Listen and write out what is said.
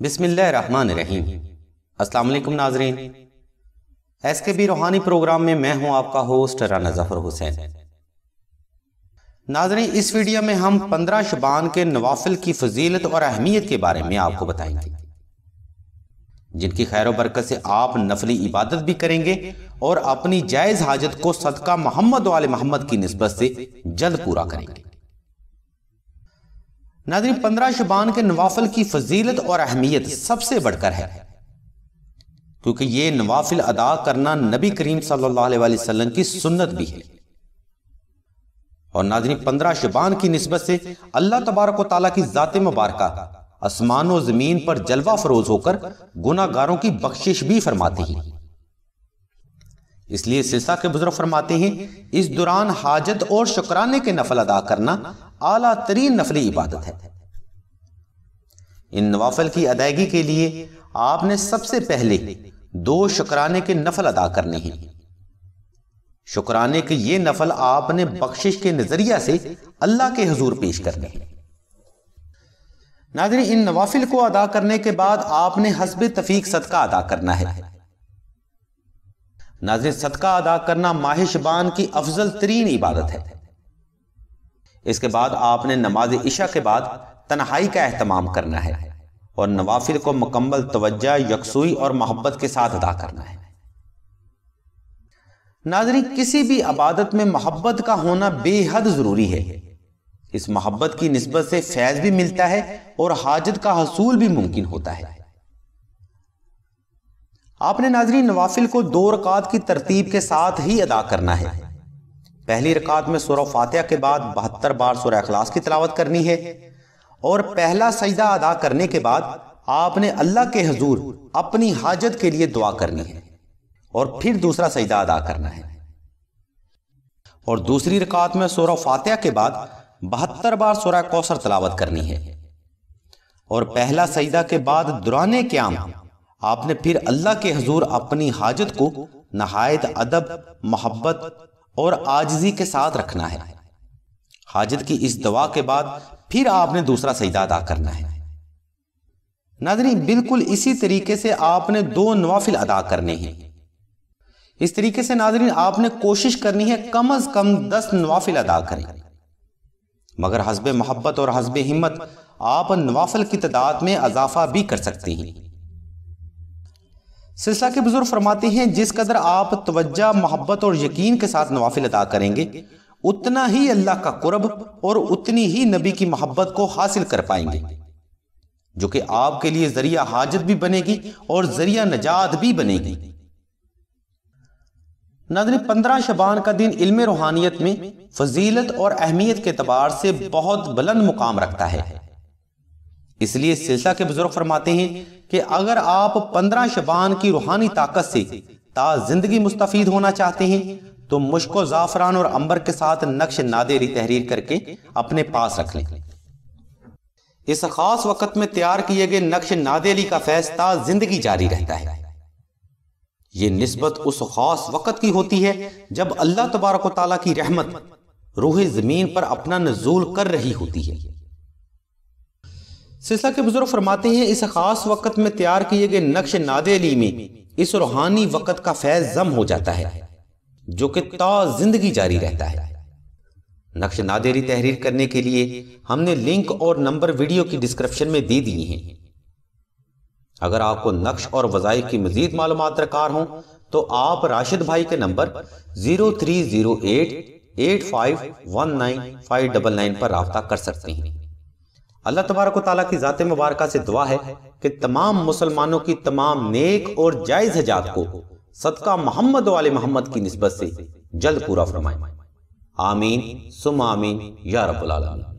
بسم اللہ الرحمن الرحیم۔ السلام علیکم ناظرین، ایس کے بی روحانی پروگرام میں ہوں آپ کا ہوسٹ رانا ظفر حسین۔ ناظرین، اس ویڈیو میں ہم 15 شعبان کے نوافل کی فضیلت اور اہمیت کے بارے میں آپ کو بتائیں گے، جن کی خیر و برکت سے آپ نفلی عبادت بھی کریں گے اور اپنی جائز حاجت کو صدقہ محمد و آل محمد کی نسبت سے جلد پورا کریں گے۔ ناظرین، 15 شعبان کے نوافل کی فضیلت اور اہمیت سب سے بڑھ کر ہے، کیونکہ یہ نوافل ادا کرنا نبی کریم صلی اللہ علیہ وسلم کی سنت بھی ہے۔ اور ناظرین، 15 شعبان کی نسبت سے اللہ تبارک و تعالیٰ کی ذات مبارکہ آسمان و زمین پر جلوہ فروز ہو کر گناہ گاروں کی بخشش بھی فرماتے ہیں۔ اس لیے سلسلہ کے بزرگ فرماتے ہیں، اس دوران حاجت اور شکرانے کے نفل ادا کرنا اعلیٰ ترین نفلی عبادت ہے۔ ان نوافل کی ادائیگی کے لیے آپ نے سب سے پہلے 2 شکرانے کے نفل ادا کرنے ہیں۔ شکرانے کے یہ نفل آپ نے بخشش کے نظریہ سے اللہ کے حضور پیش کرنے ہیں۔ ناظرین، ان نوافل کو ادا کرنے کے بعد آپ نے حسب تفیق صدقہ ادا کرنا ہے۔ ناظرین، صدقہ ادا کرنا ماہ شعبان کی افضل ترین عبادت ہے۔ اس کے بعد آپ نے نماز عشاء کے بعد تنہائی کا اہتمام کرنا ہے اور نوافل کو مکمل توجہ، یکسوئی اور محبت کے ساتھ ادا کرنا ہے۔ ناظرین، کسی بھی عبادت میں محبت کا ہونا بے حد ضروری ہے۔ اس محبت کی نسبت سے فیض بھی ملتا ہے اور حاجت کا حصول بھی ممکن ہوتا ہے۔ آپ نے ناظرین نوافل کو 2 رکعات کی ترتیب کے ساتھ ہی ادا کرنا ہے۔ پہلی رکعت میں سورہ فاتحہ کے بعد 72 بار سورہ اخلاص کی تلاوت کرنی ہے، اور پہلا سجدہ ادا کرنے کے بعد آپ نے اللہ کے حضور اپنی حاجت کے لیے دعا کرنی ہے اور پھر دوسرا سجدہ ادا کرنا ہے، اور دوسری رکعت میں سورہ فاتحہ کے بعد 72 بار سورہ کوثر تلاوت کرنی ہے، اور پہلا سجدہ کے بعد دوران قیام آپ نے پھر اللہ کے حضور اپنی حاجت کو نہایت ادب، محبت اور عاجزی کے ساتھ رکھنا ہے۔ حاجت کی اس دعا کے بعد پھر آپ نے دوسرا سجدہ ادا کرنا ہے۔ ناظرین، بالکل اسی طریقے سے آپ نے 2 نوافل ادا کرنے ہیں۔ اس طریقے سے ناظرین آپ نے کوشش کرنی ہے کم از کم 10 نوافل ادا کریں، مگر حسب محبت اور حسب ہمت آپ نوافل کی تعداد میں اضافہ بھی کر سکتے ہیں۔ سلسلہ کے بزرگ فرماتے ہیں، جس قدر آپ توجہ، محبت اور یقین کے ساتھ نوافل ادا کریں گے، اتنا ہی اللہ کا قرب اور اتنی ہی نبی کی محبت کو حاصل کر پائیں گے، جو کہ آپ کے لیے ذریعہ حاجت بھی بنے گی اور ذریعہ نجات بھی بنے گی۔ ناظرین، 15 شعبان کا دن علم روحانیت میں فضیلت اور اہمیت کے اعتبار سے بہت بلند مقام رکھتا ہے۔ اس لیے سلسلہ کے بزرگ فرماتے ہیں کہ اگر آپ 15 شعبان کی روحانی طاقت سے تا زندگی مستفید ہونا چاہتے ہیں تو مشک و زعفران اور عنبر کے ساتھ نقش نادری تحریر کر کے اپنے پاس رکھ لیں۔ اس خاص وقت میں تیار کیے گئے نقش نادری کا فیض تا زندگی جاری رہتا ہے۔ یہ نسبت اس خاص وقت کی ہوتی ہے جب اللہ تبارک و تعالیٰ کی رحمت روح زمین پر اپنا نزول کر رہی ہوتی ہے۔ سلسلہ کے بزرگ فرماتے ہیں، اس خاص وقت میں تیار کیے گئے نقش نادری میں اس روحانی وقت کا فیض ضم ہو جاتا ہے جو کہ تا زندگی جاری رہتا ہے۔ نقش نادری تحریر کرنے کے لیے ہم نے لنک اور نمبر ویڈیو کی ڈسکرپشن میں دے دیے ہیں۔ اگر آپ کو نقش اور وظائف کی مزید معلومات درکار ہوں تو آپ راشد بھائی کے نمبر 0308851959 پر رابطہ کر سکتے ہیں۔ اللہ تبارک و تعالیٰ کی ذات مبارکہ سے دعا ہے کہ تمام مسلمانوں کی تمام نیک اور جائز حاجات کو صدقہ محمد و آل محمد کی نسبت سے جلد پورا فرمائے۔ آمین ثم آمین یا رب العالمین۔